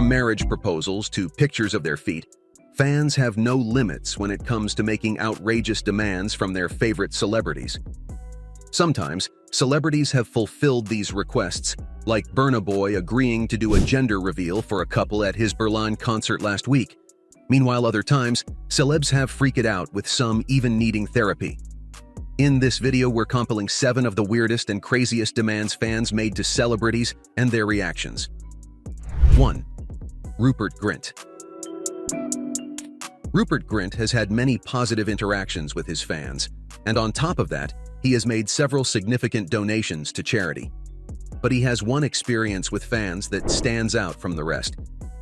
From marriage proposals to pictures of their feet, fans have no limits when it comes to making outrageous demands from their favorite celebrities. Sometimes, celebrities have fulfilled these requests, like Burna Boy agreeing to do a gender reveal for a couple at his Berlin concert last week. Meanwhile, other times, celebs have freaked out, with some even needing therapy. In this video, we're compiling 7 of the weirdest and craziest demands fans made to celebrities and their reactions. 1. Rupert Grint. Rupert Grint has had many positive interactions with his fans, and on top of that, he has made several significant donations to charity. But he has one experience with fans that stands out from the rest.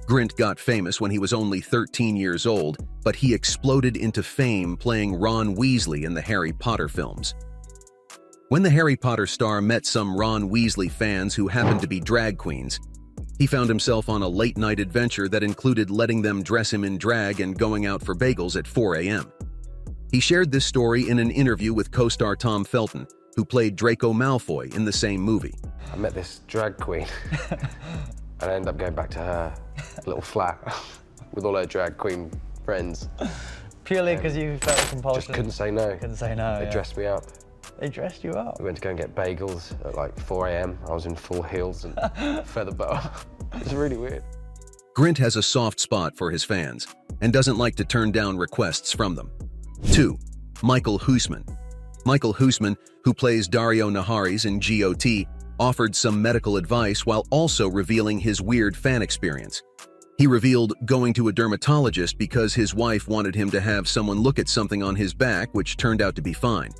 Grint got famous when he was only 13 years old, but he exploded into fame playing Ron Weasley in the Harry Potter films. When the Harry Potter star met some Ron Weasley fans who happened to be drag queens, he found himself on a late-night adventure that included letting them dress him in drag and going out for bagels at 4 a.m. He shared this story in an interview with co-star Tom Felton, who played Draco Malfoy in the same movie. I met this drag queen, and I ended up going back to her little flat with all her drag queen friends. Purely because you felt a compulsion? Just couldn't say no. Couldn't say no, They dressed me up. They dressed you up? We went to go and get bagels at like 4 a.m. I was in full heels and feather boa. It's really weird. Grint has a soft spot for his fans and doesn't like to turn down requests from them. 2. Michael Hosman. Michael Hosman, who plays Dario Naharis in GOT, offered some medical advice while also revealing his weird fan experience. He revealed going to a dermatologist because his wife wanted him to have someone look at something on his back, which turned out to be fine.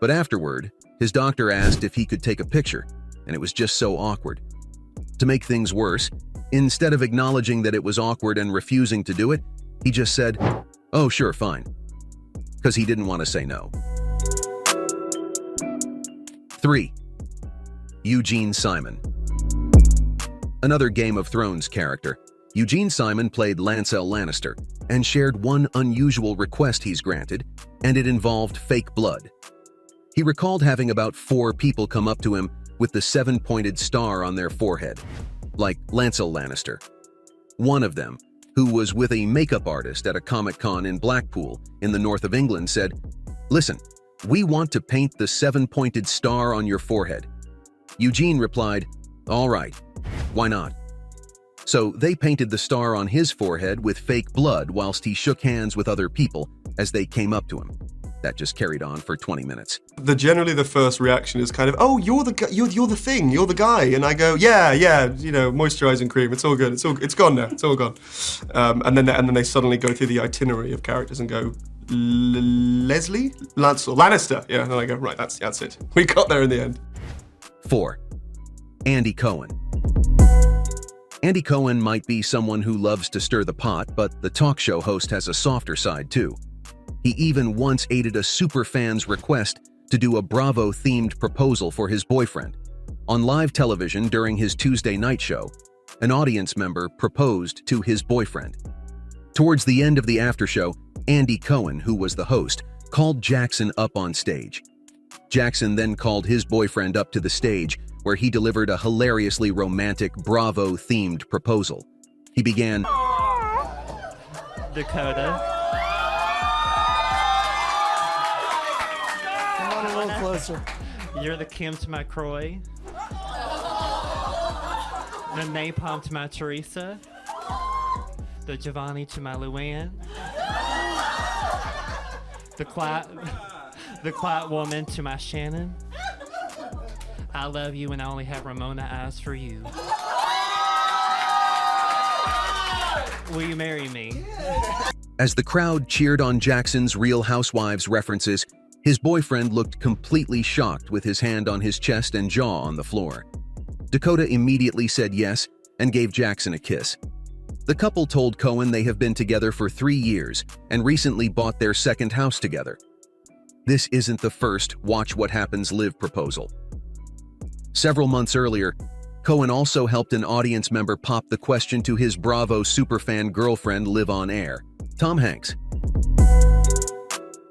But afterward, his doctor asked if he could take a picture, and it was just so awkward. To make things worse, instead of acknowledging that it was awkward and refusing to do it, he just said, "Oh, sure, fine," because he didn't want to say no. 3. Eugene Simon. Another Game of Thrones character, Eugene Simon played Lancel Lannister and shared one unusual request he's granted, and it involved fake blood. He recalled having about 4 people come up to him with the 7-pointed star on their forehead, like Lancel Lannister. One of them, who was with a makeup artist at a Comic-Con in Blackpool in the north of England, said, "Listen, we want to paint the 7-pointed star on your forehead." Eugene replied, "All right, why not?" So they painted the star on his forehead with fake blood whilst he shook hands with other people as they came up to him. That just carried on for 20 minutes. Generally the first reaction is kind of, "Oh, you're the thing, you're the guy," and I go, "Yeah, you know, moisturizing cream, it's all good, it's gone now, it's all gone." And then they suddenly go through the itinerary of characters and go, "Leslie, Lannister," yeah, and I go, "Right, that's it. We got there in the end." 4. Andy Cohen. Andy Cohen might be someone who loves to stir the pot, but the talk show host has a softer side too. He even once aided a superfan's request to do a Bravo-themed proposal for his boyfriend. On live television during his Tuesday night show, an audience member proposed to his boyfriend. Towards the end of the after show, Andy Cohen, who was the host, called Jackson up on stage. Jackson then called his boyfriend up to the stage, where he delivered a hilariously romantic Bravo-themed proposal. He began, "Dakota. Come on a little closer. You're the Kim to my Croy. The Napalm to my Teresa. The Giovanni to my Luann. The quiet woman to my Shannon. I love you and I only have Ramona eyes for you. Will you marry me?" As the crowd cheered on Jackson's Real Housewives references, his boyfriend looked completely shocked with his hand on his chest and jaw on the floor. Dakota immediately said yes and gave Jackson a kiss. The couple told Cohen they have been together for 3 years and recently bought their second house together. This isn't the first Watch What Happens Live proposal. Several months earlier, Cohen also helped an audience member pop the question to his Bravo superfan girlfriend live on air, Tom Hanks.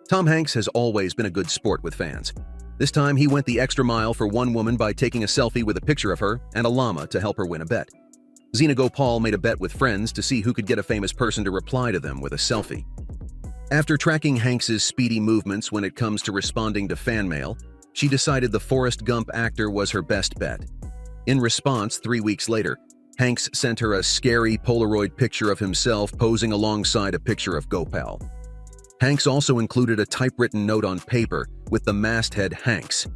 Tom Hanks has always been a good sport with fans. This time, he went the extra mile for one woman by taking a selfie with a picture of her and a llama to help her win a bet. Gopal made a bet with friends to see who could get a famous person to reply to them with a selfie. After tracking Hanks's speedy movements when it comes to responding to fan mail, she decided the Forrest Gump actor was her best bet. In response, 3 weeks later, Hanks sent her a scary Polaroid picture of himself posing alongside a picture of Gopal. Hanks also included a typewritten note on paper with the masthead Hanks.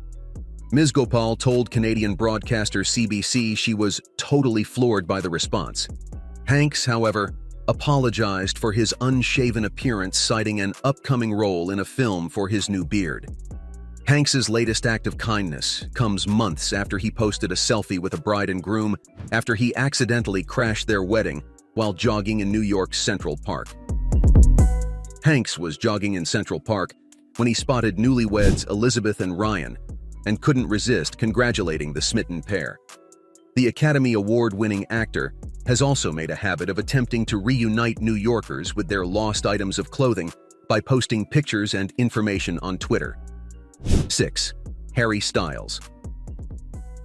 Ms. Gopal told Canadian broadcaster CBC she was totally floored by the response. Hanks, however, apologized for his unshaven appearance, citing an upcoming role in a film for his new beard. Hanks's latest act of kindness comes months after he posted a selfie with a bride and groom after he accidentally crashed their wedding while jogging in New York's Central Park. Hanks was jogging in Central Park when he spotted newlyweds Elizabeth and Ryan and couldn't resist congratulating the smitten pair. The Academy Award-winning actor has also made a habit of attempting to reunite New Yorkers with their lost items of clothing by posting pictures and information on Twitter. 6. Harry Styles.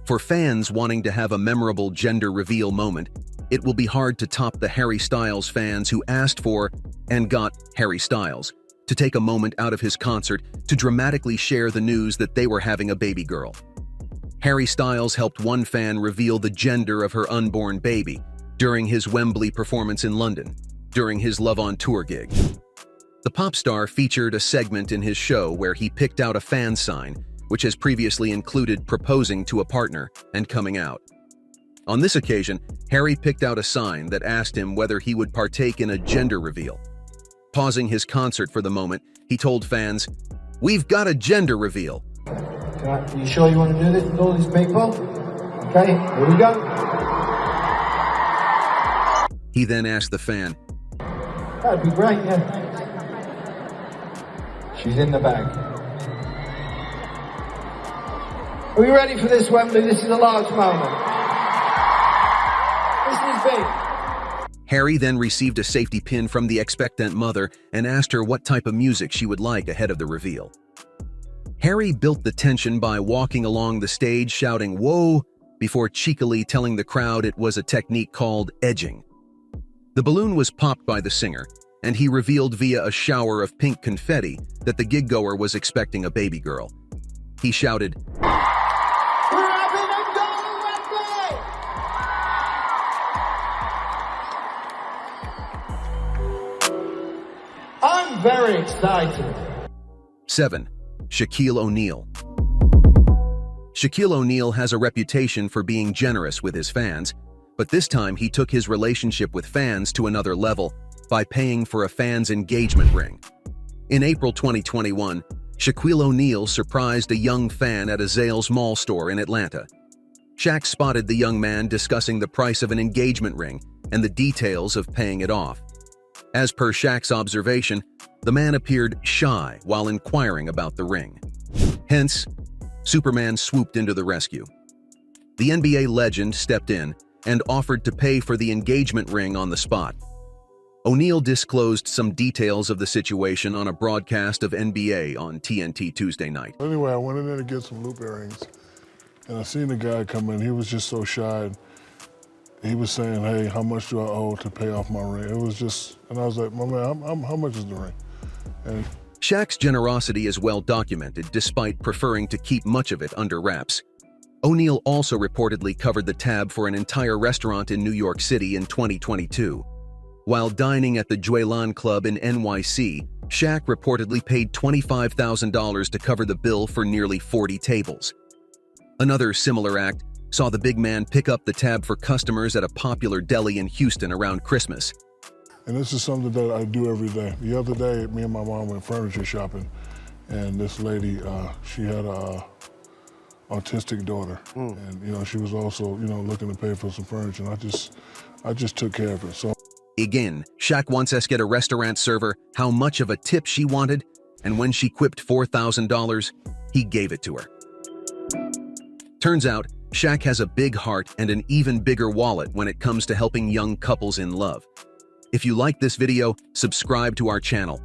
For fans wanting to have a memorable gender reveal moment, it will be hard to top the Harry Styles fans who asked for and got Harry Styles to take a moment out of his concert to dramatically share the news that they were having a baby girl. Harry Styles helped one fan reveal the gender of her unborn baby during his Wembley performance in London, during his Love on Tour gig. The pop star featured a segment in his show where he picked out a fan sign, which has previously included proposing to a partner and coming out. On this occasion, Harry picked out a sign that asked him whether he would partake in a gender reveal. Pausing his concert for the moment, he told fans, "We've got a gender reveal." Are you sure you want to do this with all these people? Okay, here we go. He then asked the fan, That'd be great, yeah. She's in the bag. Are we ready for this, Wembley? This is a large moment. This is big. Harry then received a safety pin from the expectant mother and asked her what type of music she would like ahead of the reveal. Harry built the tension by walking along the stage shouting, "Whoa," before cheekily telling the crowd it was a technique called edging. The balloon was popped by the singer, and he revealed via a shower of pink confetti that the gig-goer was expecting a baby girl. He shouted, We're having a goal, Wembley! I'm very excited. 7. Shaquille ONeal. Shaquille O'Neal has a reputation for being generous with his fans, but this time he took his relationship with fans to another level by paying for a fan's engagement ring. In April 2021, Shaquille O'Neal surprised a young fan at a Zales Mall store in Atlanta. Shaq spotted the young man discussing the price of an engagement ring and the details of paying it off. As per Shaq's observation, the man appeared shy while inquiring about the ring. Hence, Superman swooped into the rescue. The NBA legend stepped in and offered to pay for the engagement ring on the spot. O'Neal disclosed some details of the situation on a broadcast of NBA on TNT Tuesday night. Anyway, I went in there to get some loop earrings, and I seen the guy come in. He was just so shy. He was saying, "Hey, how much do I owe to pay off my ring?" It was just, and I was like, "My man, how much is the ring?" And Shaq's generosity is well documented, despite preferring to keep much of it under wraps. O'Neal also reportedly covered the tab for an entire restaurant in New York City in 2022. While dining at the Juelan Club in NYC, Shaq reportedly paid $25,000 to cover the bill for nearly 40 tables. Another similar act saw the big man pick up the tab for customers at a popular deli in Houston around Christmas. And this is something that I do every day. The other day, me and my mom went furniture shopping, and this lady, she had a autistic daughter, and she was also looking to pay for some furniture. And I just took care of her. So again, Shaq once asked a restaurant server how much of a tip she wanted, and when she quipped $4,000, he gave it to her. Turns out, Shaq has a big heart and an even bigger wallet when it comes to helping young couples in love. If you like this video, subscribe to our channel